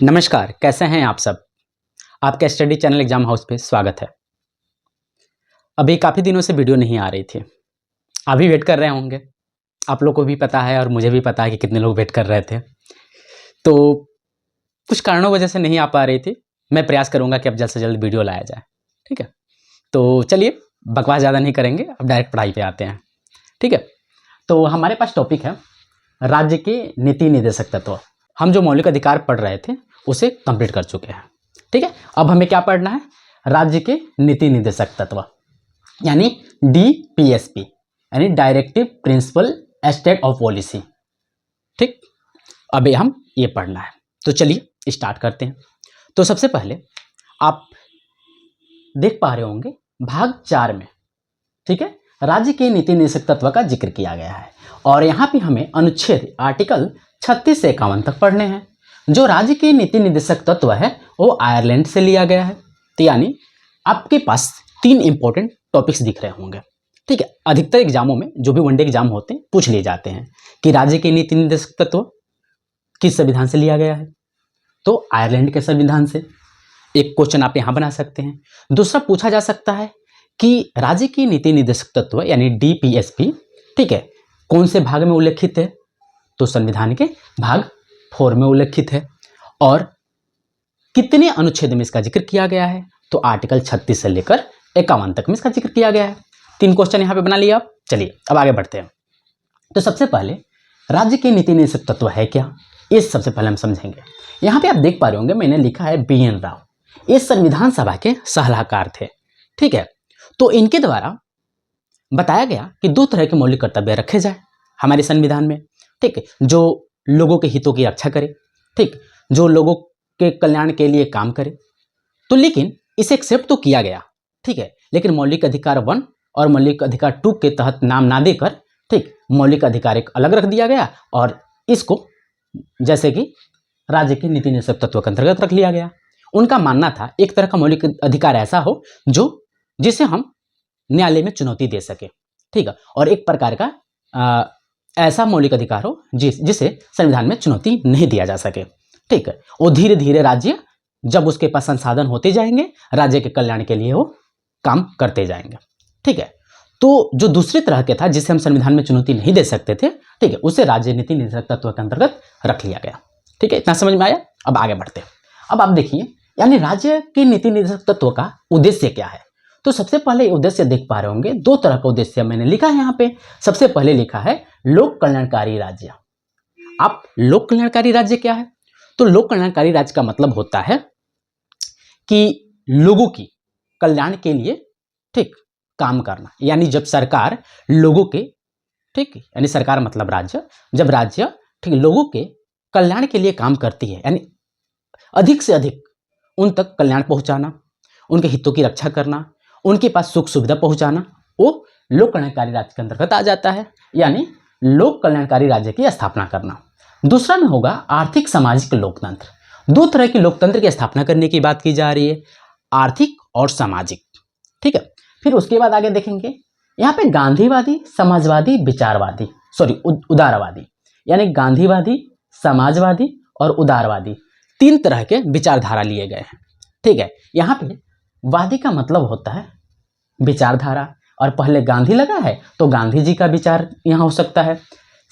नमस्कार, कैसे हैं आप सब। आपका स्टडी चैनल एग्जाम हाउस पे स्वागत है। अभी काफ़ी दिनों से वीडियो नहीं आ रही थी। अभी वेट कर रहे होंगे, आप लोग को भी पता है और मुझे भी पता है कि कितने लोग वेट कर रहे थे। तो कुछ कारणों वजह से नहीं आ पा रही थी। मैं प्रयास करूंगा कि अब जल्द से जल्द वीडियो लाया जाए। ठीक है, तो चलिए बकवास ज़्यादा नहीं करेंगे, अब डायरेक्ट पढ़ाई पे आते हैं। ठीक है, तो हमारे पास टॉपिक है राज्य के नीति निर्देशक तत्व। हम जो मौलिक अधिकार पढ़ रहे थे उसे कंप्लीट कर चुके हैं। ठीक है, अब हमें क्या पढ़ना है, राज्य के नीति निर्देशक तत्व यानी डीपीएसपी यानी directive principle state of policy. ठीक, अभी हम ये पढ़ना है, तो चलिए स्टार्ट करते हैं। तो सबसे पहले आप देख पा रहे होंगे भाग 4 में, ठीक है, राज्य के नीति निर्देशक तत्व का जिक्र किया गया है और यहाँ पे हमें अनुच्छेद आर्टिकल 36 से 51 तक पढ़ने हैं। जो राज्य के नीति निर्देशक तत्व है वो आयरलैंड से लिया गया है। तो यानी आपके पास 3 इंपॉर्टेंट टॉपिक्स दिख रहे होंगे। ठीक है, अधिकतर एग्जामों में जो भी वनडे एग्जाम होते हैं पूछ लिए जाते हैं कि राज्य के नीति निर्देशक तत्व किस संविधान से लिया गया है, तो आयरलैंड के संविधान से। एक क्वेश्चन आप यहाँ बना सकते हैं। दूसरा पूछा जा सकता है कि राज्य की नीति निर्देशक तत्व यानी डीपीएसपी, ठीक है, कौन से भाग में उल्लेखित है, तो संविधान के भाग 4 में उल्लेखित है और कितने अनुच्छेद में इसका जिक्र किया गया है, तो आर्टिकल 36 से लेकर 51 तक में इसका जिक्र किया गया है। 3 क्वेश्चन यहाँ पे बना लिया आप। चलिए अब आगे बढ़ते हैं। तो सबसे पहले राज्य के नीति निर्देशक तत्व है क्या, इस सबसे पहले हम समझेंगे। यहाँ पे आप देख पा रहे होंगे मैंने लिखा है BN राव, ये संविधान सभा के सलाहकार थे। ठीक है, तो इनके द्वारा बताया गया कि 2 तरह के मौलिक कर्तव्य रखे जाए हमारे संविधान में। ठीक है, जो लोगों के हितों की रक्षा करे, ठीक, जो लोगों के कल्याण के लिए काम करे। तो लेकिन इसे एक्सेप्ट तो किया गया, ठीक है, लेकिन मौलिक अधिकार 1 और मौलिक अधिकार 2 के तहत नाम ना देकर, ठीक, मौलिक अधिकार एक अलग रख दिया गया और इसको जैसे कि राज्य के नीति निर्देशक तत्व के अंतर्गत रख लिया गया। उनका मानना था एक तरह का मौलिक अधिकार ऐसा हो जिसे हम न्यायालय में चुनौती दे सके, ठीक है, और एक प्रकार का ऐसा मौलिक अधिकार हो जिसे संविधान में चुनौती नहीं दिया जा सके। ठीक है, वो धीरे धीरे राज्य जब उसके पास संसाधन होते जाएंगे राज्य के कल्याण के लिए वो काम करते जाएंगे। ठीक है, तो जो दूसरी तरह के था जिसे हम संविधान में चुनौती नहीं दे सकते थे, ठीक है, उसे राज्य नीति निर्देशक तत्व के अंतर्गत रख लिया गया। ठीक है, इतना समझ में आया। अब आगे बढ़ते हैं। अब आप देखिए यानी राज्य के नीति निर्देशक तत्व का उद्देश्य क्या है। तो सबसे पहले उद्देश्य देख पा रहे होंगे, 2 तरह का उद्देश्य मैंने लिखा है यहाँ पे। सबसे पहले लिखा है लोक कल्याणकारी राज्य। आप लोक कल्याणकारी राज्य क्या है, तो लोक कल्याणकारी राज्य का मतलब होता है कि लोगों की कल्याण के लिए, ठीक, काम करना। यानी जब सरकार लोगों के, ठीक, यानी सरकार मतलब राज्य, जब राज्य, ठीक, लोगों के कल्याण के लिए काम करती है, यानी अधिक से अधिक उन तक कल्याण पहुंचाना, उनके हितों की रक्षा करना, उनके पास सुख सुविधा पहुंचाना, वो लोक कल्याणकारी राज्य के अंतर्गत आ जाता है, यानी लोक कल्याणकारी राज्य की स्थापना करना। दूसरा में होगा आर्थिक सामाजिक लोकतंत्र। 2 तरह के लोकतंत्र की स्थापना करने की बात की जा रही है, आर्थिक और सामाजिक। ठीक है, फिर उसके बाद आगे देखेंगे यहाँ पे गांधीवादी, समाजवादी, विचारवादी, उदारवादी, यानी गांधीवादी, समाजवादी और उदारवादी 3 तरह के विचारधारा लिए गए हैं। ठीक है, यहाँ पे वादी का मतलब होता है विचारधारा, और पहले गांधी लगा है तो गांधी जी का विचार यहाँ हो सकता है।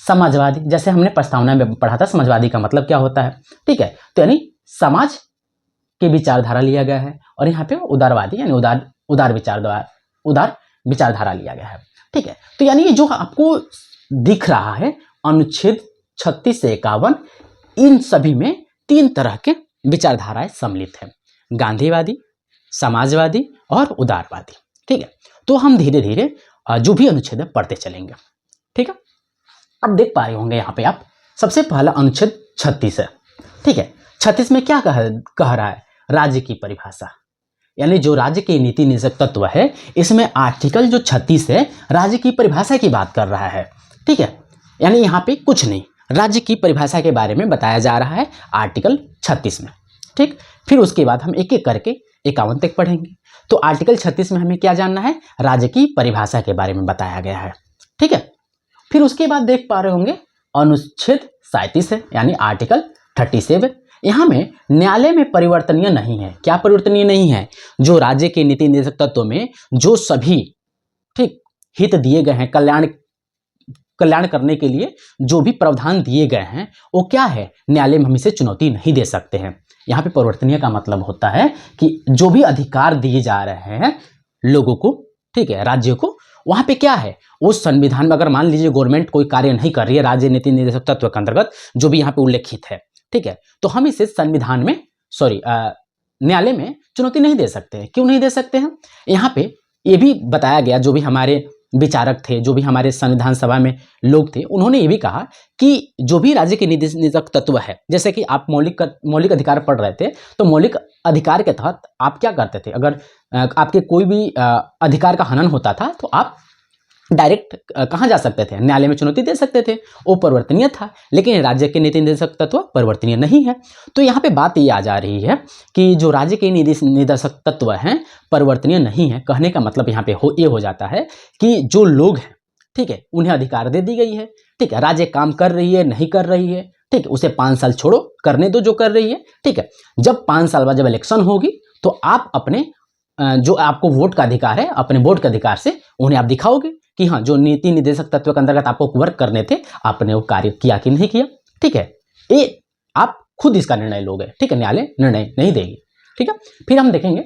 समाजवादी, जैसे हमने प्रस्तावना में पढ़ा था समाजवादी का मतलब क्या होता है। ठीक है, तो यानी समाज के विचारधारा लिया गया है, और यहाँ पे उदारवादी यानी उदार विचारधारा लिया गया है। ठीक है, तो यानी जो आपको दिख रहा है अनुच्छेद 36 से 51, इन सभी में 3 तरह के विचारधाराएं सम्मिलित हैं, गांधीवादी, समाजवादी और उदारवादी। ठीक है, तो हम धीरे धीरे जो भी अनुच्छेद है पढ़ते चलेंगे। ठीक है, अब देख पा रहे होंगे यहाँ पे आप, सबसे पहला अनुच्छेद 36 है। ठीक है, 36 में क्या कह रहा है, राज्य की परिभाषा, यानी जो राज्य के नीति निर्देशक तत्व है इसमें आर्टिकल जो 36 है राज्य की परिभाषा की बात कर रहा है। ठीक है, यानी यहाँ पे कुछ नहीं, राज्य की परिभाषा के बारे में बताया जा रहा है आर्टिकल 36 में। ठीक, फिर उसके बाद हम एक एक करके 51 तक पढ़ेंगे। तो आर्टिकल 36 में हमें क्या जानना है, राज्य की परिभाषा के बारे में बताया गया है। ठीक है, फिर उसके बाद देख पा रहे होंगे अनुच्छेद 37 है, यानी आर्टिकल 37, यहाँ में न्यायालय में परिवर्तनीय नहीं है। क्या परिवर्तनीय नहीं है? जो राज्य के नीति निर्देशक तत्व में जो सभी ठीक हित दिए गए हैं, कल्याण करने के लिए जो भी प्रावधान दिए गए हैं, वो क्या है? न्यायालय में हम इसे चुनौती नहीं दे सकते हैं। यहाँ पे परिवर्तनीय का मतलब होता है कि जो भी अधिकार दिए जा रहे हैं लोगों को, ठीक है, राज्य को, वहां पे क्या है? उस संविधान में अगर मान लीजिए गवर्नमेंट कोई कार्य नहीं कर रही है राज्य नीति निर्देशक तत्व के अंतर्गत जो भी यहाँ पे उल्लेखित है, ठीक है, तो हम इसे संविधान में न्यायालय में चुनौती नहीं दे सकते हैं। क्यों नहीं दे सकते हैं? यहाँ पे ये भी बताया गया, जो भी हमारे विचारक थे, जो भी हमारे संविधान सभा में लोग थे, उन्होंने ये भी कहा कि जो भी राज्य के नीति निर्देशक तत्व है, जैसे कि आप मौलिक अधिकार पढ़ रहे थे, तो मौलिक अधिकार के तहत आप क्या करते थे? अगर आपके कोई भी अधिकार का हनन होता था तो आप डायरेक्ट कहाँ जा सकते थे? न्यायालय में चुनौती दे सकते थे। वो परिवर्तनीय था, लेकिन राज्य के नीति निर्देशक तत्व परिवर्तनीय नहीं है। तो यहाँ पे बात ये आ जा रही है कि जो राज्य के नीति निर्देशक तत्व हैं परिवर्तनीय नहीं है। कहने का मतलब यहाँ पे ये हो जाता है कि जो लोग हैं, ठीक है, उन्हें अधिकार दे दी गई है, ठीक है, राज्य काम कर रही है नहीं कर रही है, ठीक है, उसे 5 साल छोड़ो, करने दो जो कर रही है, ठीक है। जब 5 साल बाद जब इलेक्शन होगी तो आप अपने जो आपको वोट का अधिकार है, अपने वोट के अधिकार से उन्हें आप दिखाओगे कि हाँ, जो नीति निर्देशक तत्व के अंतर्गत आपको वर्क करने थे, आपने वो कार्य किया कि नहीं किया, ठीक है। ये आप खुद इसका निर्णय लोगे, ठीक है, न्यायालय निर्णय नहीं देगी, ठीक है। फिर हम देखेंगे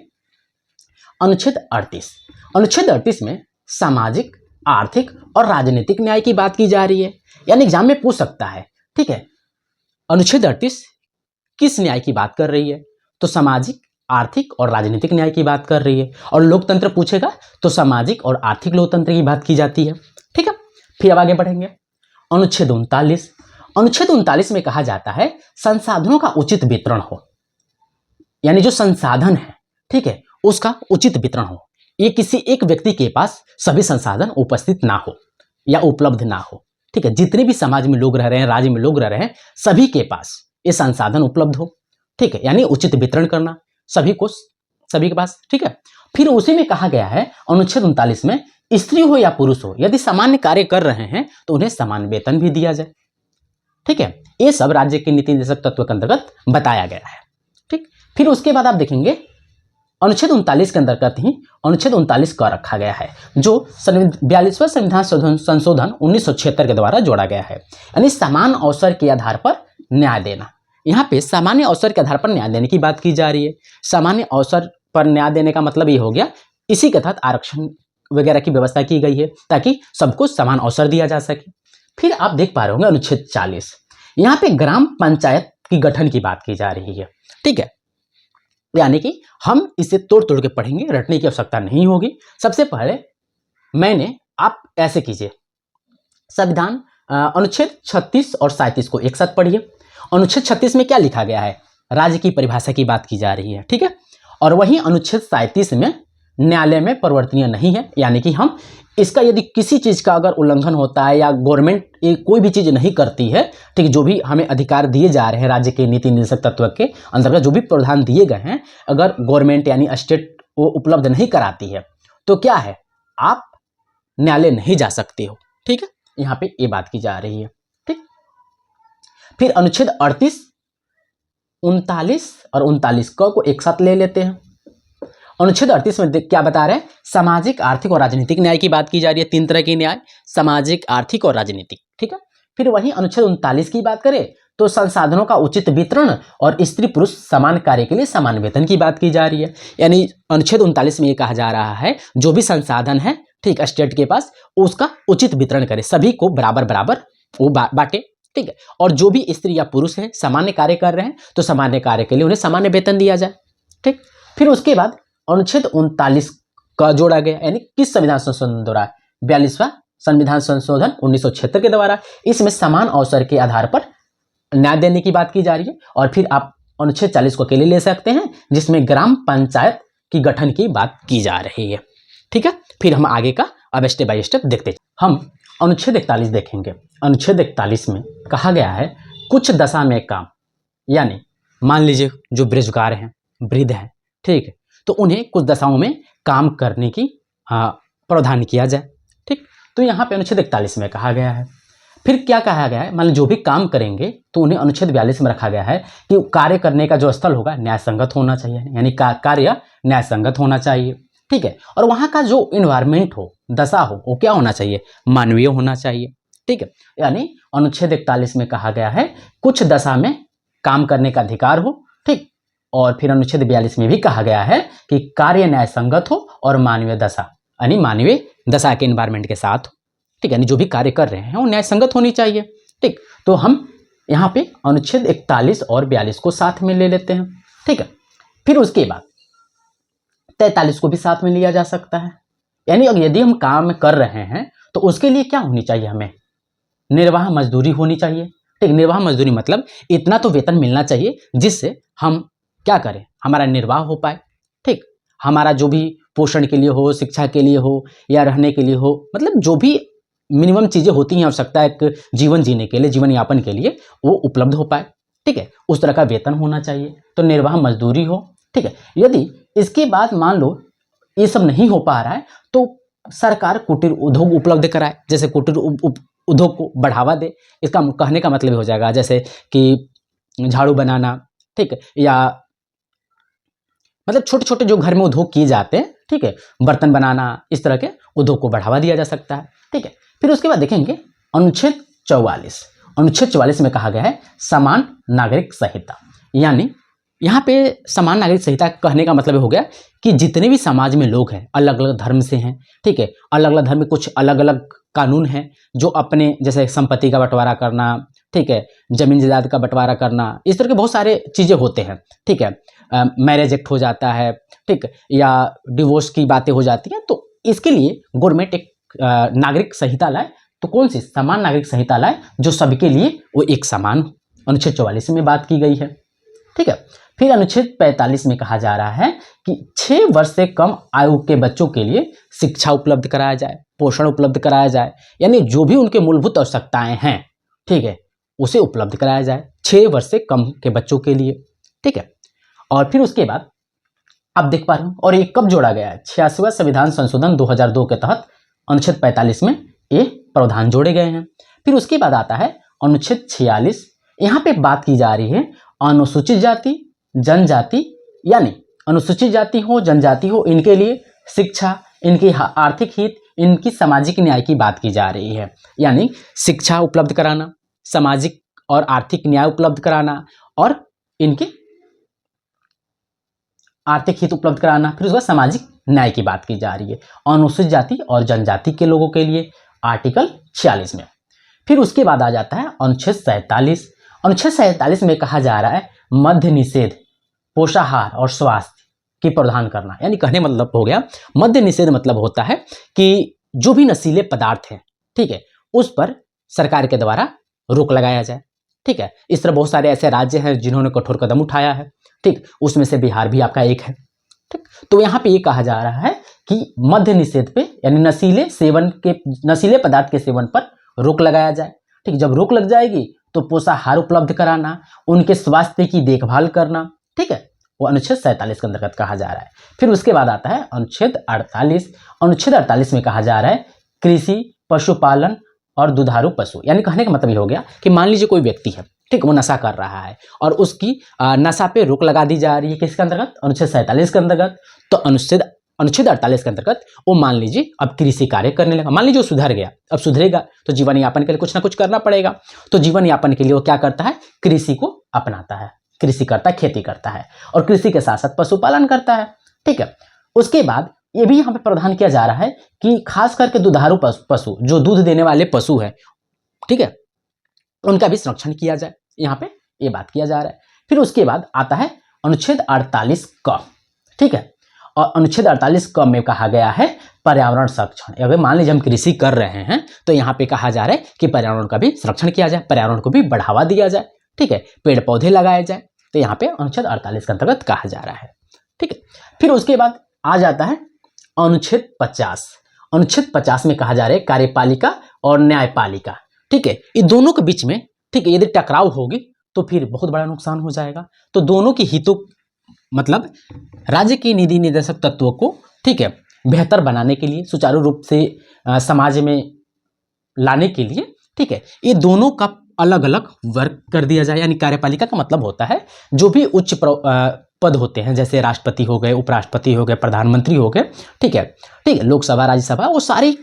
अनुच्छेद 38। अनुच्छेद 38 में सामाजिक, आर्थिक और राजनीतिक न्याय की बात की जा रही है। यानी एग्जाम में पूछ सकता है, ठीक है, अनुच्छेद 38 किस न्याय की बात कर रही है? तो सामाजिक, आर्थिक और राजनीतिक न्याय की बात कर रही है। और लोकतंत्र पूछेगा तो सामाजिक और आर्थिक लोकतंत्र की बात की जाती है, ठीक है। फिर अब आगे बढ़ेंगे अनुच्छेद 39। अनुच्छेद 39 में कहा जाता है संसाधनों का उचित वितरण हो, यानी जो संसाधन है, ठीक है, उसका उचित वितरण हो। ये किसी एक व्यक्ति के पास सभी संसाधन उपस्थित ना हो या उपलब्ध ना हो, ठीक है। जितने भी समाज में लोग रह रहे हैं, राज्य में लोग रह रहे हैं, सभी के पास ये संसाधन उपलब्ध हो, ठीक है, यानी उचित वितरण करना सभी के पास, ठीक है। फिर उसी में कहा गया है अनुच्छेद 39 में स्त्री हो या पुरुष हो, यदि सामान्य कार्य कर रहे हैं तो उन्हें समान वेतन भी दिया जाए, ठीक है। ये सब राज्य के नीति निर्देशक तत्व के अंतर्गत बताया गया है, ठीक। फिर उसके बाद आप देखेंगे अनुच्छेद 39 के अंतर्गत ही अनुच्छेद 39 का रखा गया है, जो 42वां संविधान संशोधन 1976 के द्वारा जोड़ा गया है, यानी समान अवसर के आधार पर न्याय देना। यहाँ पे सामान्य अवसर के आधार पर न्याय देने की बात की जा रही है। सामान्य अवसर पर न्याय देने का मतलब ये हो गया, इसी के तहत आरक्षण वगैरह की व्यवस्था की गई है ताकि सबको समान अवसर दिया जा सके। फिर आप देख पा रहे होंगे अनुच्छेद 40, यहाँ पे ग्राम पंचायत की गठन की बात की जा रही है, ठीक है। यानी कि हम इसे तोड़ तोड़ के पढ़ेंगे, रटने की आवश्यकता नहीं होगी। सबसे पहले आप ऐसे कीजिए, संविधान अनुच्छेद 36 और 37 को एक साथ पढ़िए। अनुच्छेद 36 में क्या लिखा गया है? राज्य की परिभाषा की बात की जा रही है, ठीक है। और वहीं अनुच्छेद 37 में न्यायालय में परिवर्तनीय नहीं है, यानी कि हम इसका यदि किसी चीज का अगर उल्लंघन होता है या गवर्नमेंट कोई भी चीज नहीं करती है, ठीक, जो भी हमें अधिकार दिए जा रहे हैं राज्य के नीति निर्देशक तत्व के अंतर्गत जो भी प्रावधान दिए गए हैं, अगर गवर्नमेंट यानी स्टेट वो उपलब्ध नहीं कराती है तो क्या है, आप न्यायालय नहीं जा सकते हो, ठीक है। यहाँ पे ये बात की जा रही है, ठीक। फिर अनुच्छेद 38, 39 और 39 को एक साथ ले लेते हैं। अनुच्छेद 38 में क्या बता रहे हैं? सामाजिक, आर्थिक और राजनीतिक न्याय की बात की जा रही है। 3 तरह के न्याय, सामाजिक, आर्थिक और राजनीतिक, ठीक है। फिर वहीं अनुच्छेद 39 की बात करें तो संसाधनों का उचित वितरण और स्त्री पुरुष समान कार्य के लिए समान वेतन की बात की जा रही है। यानी अनुच्छेद 39 में ये कहा जा रहा है जो भी संसाधन है, ठीक, स्टेट के पास, उसका उचित वितरण करे, सभी को बराबर बराबर वो बांटे, ठीक है। और जो भी स्त्री या पुरुष है सामान्य कार्य कर रहे हैं तो सामान्य कार्य के लिए उन्हें सामान्य वेतन दिया जाए, ठीक। फिर उसके बाद अनुच्छेद 39 का जोड़ा गया, यानी किस संविधान संशोधन द्वारा? 42वां संविधान संशोधन 1976 के द्वारा। इसमें समान अवसर के आधार पर न्याय देने की बात की जा रही है। और फिर आप अनुच्छेद 40 को अकेले ले सकते हैं, जिसमें ग्राम पंचायत की गठन की बात की जा रही है, ठीक है। फिर हम आगे का अब स्टेप बाय स्टेप देखते हैं। हम अनुच्छेद 41 देखेंगे। अनुच्छेद 41 में कहा गया है कुछ दशा में काम, यानी मान लीजिए जो बेरोजगार हैं, वृद्ध हैं, ठीक है, तो उन्हें कुछ दशाओं में काम करने की प्रावधान किया जाए, ठीक। तो यहाँ पे अनुच्छेद 41 में कहा गया है फिर क्या कहा गया है, मान लो जो भी काम करेंगे तो उन्हें अनुच्छेद 42 में रखा गया है कि कार्य करने का जो स्थल होगा न्याय संगत होना चाहिए, यानी कार्य न्याय संगत होना चाहिए। ठीक है, और वहाँ का जो इन्वायरमेंट हो, दशा हो, वो क्या होना चाहिए, मानवीय होना चाहिए। ठीक है, यानी अनुच्छेद 41 में कहा गया है कुछ दशा में काम करने का अधिकार हो। ठीक, और फिर अनुच्छेद 42 में भी कहा गया है कि कार्य न्याय संगत हो और मानवीय दशा, यानी मानवीय दशा के इन्वायरमेंट के साथ। ठीक है, यानी जो भी कार्य कर रहे हैं वो न्याय संगत होनी चाहिए। ठीक, तो हम यहाँ पे अनुच्छेद 41 और 42 को साथ में ले लेते हैं। ठीक है, फिर उसके बाद 43 को भी साथ में लिया जा सकता है, यानी यदि हम काम कर रहे हैं तो उसके लिए क्या होनी चाहिए, हमें निर्वाह मजदूरी होनी चाहिए। ठीक, निर्वाह मजदूरी मतलब इतना तो वेतन मिलना चाहिए जिससे हम क्या करें, हमारा निर्वाह हो पाए। ठीक, हमारा जो भी पोषण के लिए हो, शिक्षा के लिए हो या रहने के लिए हो, मतलब जो भी मिनिमम चीज़ें होती हैं आवश्यकता एक जीवन जीने के लिए, जीवन यापन के लिए, वो उपलब्ध हो पाए। ठीक है, उस तरह का वेतन होना चाहिए, तो निर्वाह मजदूरी हो। ठीक है, यदि इसके बाद मान लो ये सब नहीं हो पा रहा है तो सरकार कुटीर उद्योग उपलब्ध कराए, जैसे कुटीर उद्योग को बढ़ावा दे। इसका कहने का मतलब हो जाएगा जैसे कि झाड़ू बनाना, ठीक है, या मतलब छोटे छोटे जो घर में उद्योग किए जाते हैं, ठीक है, बर्तन बनाना, इस तरह के उद्योग को बढ़ावा दिया जा सकता है। ठीक है, फिर उसके बाद देखेंगे अनुच्छेद 44। अनुच्छेद 44 में कहा गया है समान नागरिक संहिता, यानी यहाँ पे समान नागरिक संहिता कहने का मतलब हो गया कि जितने भी समाज में लोग हैं, अलग अलग धर्म से हैं, ठीक है, अलग अलग धर्म में कुछ अलग अलग कानून हैं जो अपने, जैसे संपत्ति का बंटवारा करना, ठीक है, जमीन जायदाद का बंटवारा करना, इस तरह के बहुत सारे चीज़ें होते हैं। ठीक है, मैरिज एक्ट हो जाता है, ठीक, या डिवोर्स की बातें हो जाती हैं, तो इसके लिए गवर्नमेंट एक नागरिक संहिता लाए, तो कौन सी, समान नागरिक संहिता लाए जो सबके लिए वो एक समान हो। अनुच्छेद 44 में बात की गई है। ठीक है, फिर अनुच्छेद 45 में कहा जा रहा है कि 6 वर्ष से कम आयु के बच्चों के लिए शिक्षा उपलब्ध कराया जाए, पोषण उपलब्ध कराया जाए, यानी जो भी उनके मूलभूत आवश्यकताएं हैं, ठीक है, उसे उपलब्ध कराया जाए 6 वर्ष से कम के बच्चों के लिए। ठीक है, और फिर उसके बाद आप देख पा रहे हो, और ये कब जोड़ा गया है, 86वां संविधान संशोधन 2002 के तहत अनुच्छेद 45 में ये प्रावधान जोड़े गए हैं। फिर उसके बाद आता है अनुच्छेद 46। यहाँ पे बात की जा रही है अनुसूचित जाति, जनजाति, यानी अनुसूचित जाति हो, जनजाति हो, इनके लिए शिक्षा, इनकी आर्थिक हित, इनकी सामाजिक न्याय की बात की जा रही है, यानी शिक्षा उपलब्ध कराना, सामाजिक और आर्थिक न्याय उपलब्ध कराना, और इनकी आर्थिक हित उपलब्ध कराना। फिर उसके बाद सामाजिक न्याय की बात की जा रही है अनुसूचित जाति और जनजाति के लोगों के लिए, आर्टिकल 46 में। फिर उसके बाद आ जाता है अनुच्छेद 47। अनुच्छेद 47 में कहा जा रहा है मद्य निषेध, पोषाहार और स्वास्थ्य की प्रावधान करना, यानी कहने मतलब हो गया, मद्य निषेध मतलब होता है कि जो भी नशीले पदार्थ हैं, ठीक है, उस पर सरकार के द्वारा रोक लगाया जाए। ठीक है, इस तरह बहुत सारे ऐसे राज्य हैं जिन्होंने कठोर कदम उठाया है। ठीक, उसमें से बिहार भी आपका एक है। ठीक, तो यहाँ पे ये कहा जा रहा है कि मद्य निषेध पे, यानी नशीले पदार्थ के सेवन पर रोक लगाया जाए। ठीक, जब रोक लग जाएगी तो पोषाहार उपलब्ध कराना, उनके स्वास्थ्य की देखभाल करना, ठीक है, वो अनुच्छेद 47 के अंतर्गत कहा जा रहा है। फिर उसके बाद आता है अनुच्छेद 48। अनुच्छेद 48 में कहा जा रहा है कृषि, पशुपालन और दुधारू पशु, यानी कहने का मतलब ये हो गया कि मान लीजिए कोई व्यक्ति है, ठीक, वो नशा कर रहा है और उसकी नशा पे रोक लगा दी जा रही है, किसके अंतर्गत, अनुच्छेद 47 के अंतर्गत। तो अनुच्छेद 48 के अंतर्गत वो मान लीजिए अब कृषि कार्य करने लगा, मान लीजिए वो सुधर गया, अब सुधरेगा तो जीवन यापन के लिए कुछ ना कुछ करना पड़ेगा, तो जीवन यापन के लिए वो क्या करता है, कृषि को अपनाता है, कृषि करता है, खेती करता है, और कृषि के साथ साथ पशुपालन करता है। ठीक है, उसके बाद ये भी यहाँ पे प्रावधान किया जा रहा है कि खास करके दुधारू पशु, जो दूध देने वाले पशु है, ठीक है, उनका भी संरक्षण किया जाए, यहाँ पे ये बात किया जा रहा है। फिर उसके बाद आता है अनुच्छेद 48 क, ठीक है, और अनुच्छेद 48 क में कहा गया है पर्यावरण संरक्षण। अगर मान लीजिए हम कृषि कर रहे हैं तो यहाँ पे कहा जा रहा है कि पर्यावरण का भी संरक्षण किया जाए, पर्यावरण को भी बढ़ावा दिया जाए, ठीक है, पेड़ पौधे लगाए जाए, तो यहाँ पे अनुच्छेद 48 के अंतर्गत कहा जा रहा है। ठीक है, फिर उसके बाद आ जाता है अनुच्छेद 50। अनुच्छेद 50 में कहा जा रहा है कार्यपालिका और न्यायपालिका, ठीक है, ये दोनों के बीच में, ठीक है, यदि टकराव होगी तो फिर बहुत बड़ा नुकसान हो जाएगा। तो दोनों के हितों, मतलब राज्य की नीति निर्देशक तत्वों को, ठीक है, बेहतर बनाने के लिए, सुचारू रूप से समाज में लाने के लिए ठीक है, ये दोनों का अलग अलग वर्क कर दिया जाए। यानी कार्यपालिका का मतलब होता है जो भी उच्च पद होते हैं, जैसे राष्ट्रपति हो गए, उपराष्ट्रपति हो गए, प्रधानमंत्री हो गए, ठीक है, लोकसभा, राज्यसभा, वो सारी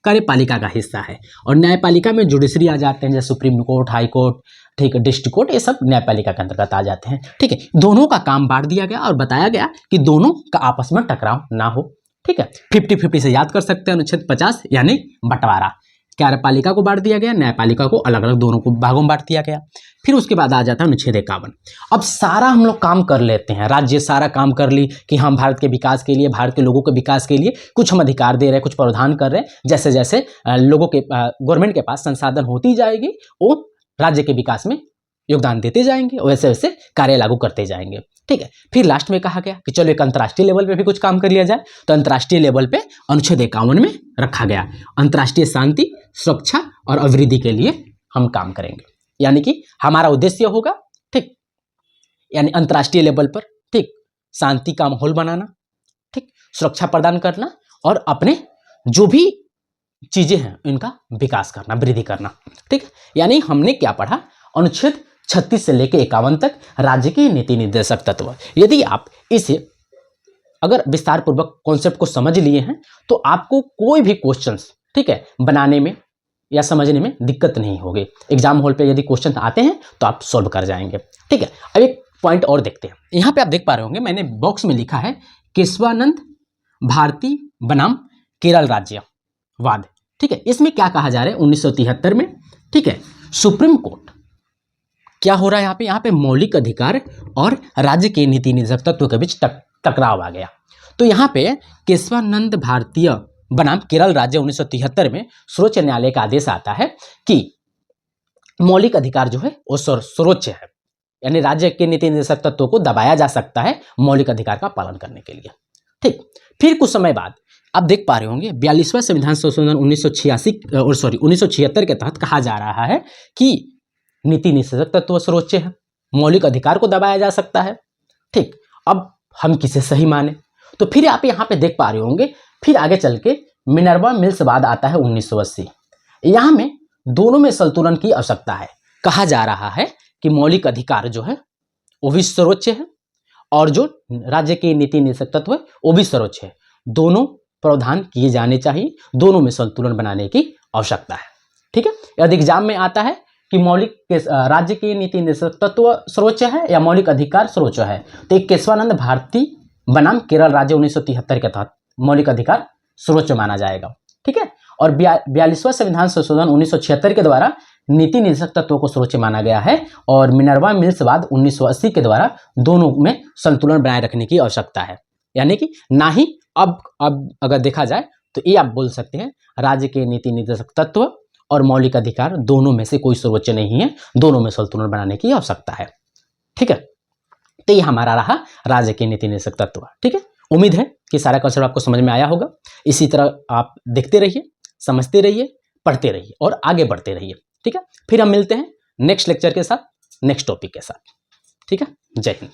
कार्यपालिका का हिस्सा है। और न्यायपालिका में जुडिशरी आ जाते हैं, जैसे सुप्रीम कोर्ट, हाई कोर्ट, ठीक है, डिस्ट्रिक्ट कोर्ट, ये सब न्यायपालिका के अंतर्गत आ जाते हैं। ठीक है, दोनों का काम बांट दिया गया और बताया गया कि दोनों का आपस में टकराव ना हो। ठीक है, 50-50 से याद कर सकते हैं अनुच्छेद 50 यानी बंटवारा। कार्यपालिका को बांट दिया गया, न्यायपालिका को अलग अलग दोनों को भागों में बांट दिया गया। फिर उसके बाद आ जाता है अनुच्छेद 51। अब सारा हम लोग काम कर लेते हैं, राज्य सारा काम कर ली कि हम भारत के विकास के लिए, भारत के लोगों के विकास के लिए कुछ हम अधिकार दे रहे हैं, कुछ प्रावधान कर रहे हैं। जैसे जैसे लोगों के गवर्नमेंट के पास संसाधन होती जाएगी, वो राज्य के विकास में योगदान देते जाएंगे, वैसे वैसे कार्य लागू करते जाएंगे। ठीक है, फिर लास्ट में कहा गया कि चलो एक अंतर्राष्ट्रीय लेवल पे भी कुछ काम कर लिया जाए। तो अंतर्राष्ट्रीय लेवल पे अनुच्छेद 51 में रखा गया, अंतर्राष्ट्रीय शांति, सुरक्षा और अभिवृद्धि के लिए हम काम करेंगे। यानी कि हमारा उद्देश्य होगा, ठीक, यानी अंतर्राष्ट्रीय लेवल पर, ठीक, शांति का माहौल बनाना, ठीक, सुरक्षा प्रदान करना और अपने जो भी चीजें हैं इनका विकास करना, वृद्धि करना। ठीक, यानी हमने क्या पढ़ा, अनुच्छेद 36 से लेकर 51 तक राज्य के नीति निर्देशक तत्व। यदि आप इसे अगर विस्तार पूर्वक कॉन्सेप्ट को समझ लिए हैं तो आपको कोई भी क्वेश्चंस, ठीक है, बनाने में या समझने में दिक्कत नहीं होगी। एग्जाम हॉल पे यदि क्वेश्चन आते हैं तो आप सॉल्व कर जाएंगे। ठीक है, अब एक पॉइंट और देखते हैं। यहाँ पे आप देख पा रहे होंगे, मैंने बॉक्स में लिखा है केशवानंद भारती बनाम केरल राज्यवाद। ठीक है, इसमें क्या कहा जा रहा है, 1973 में, ठीक है, सुप्रीम कोर्ट क्या हो रहा है यहाँ पे मौलिक अधिकार और राज्य के नीति निर्देशक तत्व के बीच टकराव आ गया। तो यहाँ पे केशवानंद भारतीय बनाम केरल राज्य 1973 में सर्वोच्च न्यायालय का आदेश आता है कि मौलिक अधिकार जो है वो सर्वोच्च है, यानी राज्य के नीति निर्देशक तत्वों को दबाया जा सकता है मौलिक अधिकार का पालन करने के लिए। ठीक, फिर कुछ समय बाद आप देख पा रहे होंगे 42वां संविधान संशोधन 1976 के तहत कहा जा रहा है कि नीति निर्देशक तत्व सर्वोच्च है, मौलिक अधिकार को दबाया जा सकता है। ठीक, अब हम किसे सही माने, तो फिर आप यहाँ पे देख पा रहे होंगे, फिर आगे चल के मिनर्वा मिल्स बाद आता है 1980। यहाँ में दोनों में संतुलन की आवश्यकता है। कहा जा रहा है कि मौलिक अधिकार जो है वो भी सर्वोच्च है और जो राज्य के नीति निर्देशक तत्व है वो भी सर्वोच्च है। दोनों प्रावधान किए जाने चाहिए, दोनों में संतुलन बनाने की आवश्यकता है। ठीक है, यदि एग्जाम में आता है कि मौलिक राज्य के नीति निर्देशक तत्व सर्वोच्च है या मौलिक अधिकार सर्वोच्च है, तो एक केशवानंद भारती बनाम केरल राज्य 1973 के तहत मौलिक अधिकार सर्वोच्च माना जाएगा। ठीक है, और 42वां संविधान संशोधन 1976 के द्वारा नीति निर्देशक तत्वों को सर्वोच्च माना गया है और मिनर्वा मिल्स बाद 1980 के द्वारा दोनों में संतुलन बनाए रखने की आवश्यकता है। यानी कि ना ही अब अगर देखा जाए तो ये आप बोल सकते हैं राज्य के नीति निर्देशक तत्व और मौलिक अधिकार दोनों में से कोई सर्वोच्च नहीं है, दोनों में संतुलन बनाने की आवश्यकता है। ठीक है, तो ये हमारा रहा राज्य के नीति निर्देशक तत्व। ठीक है, उम्मीद है कि सारा कॉन्सेप्ट आपको समझ में आया होगा। इसी तरह आप देखते रहिए, समझते रहिए, पढ़ते रहिए और आगे बढ़ते रहिए। ठीक है, फिर हम मिलते हैं नेक्स्ट लेक्चर के साथ, नेक्स्ट टॉपिक के साथ। ठीक है, जय हिंद।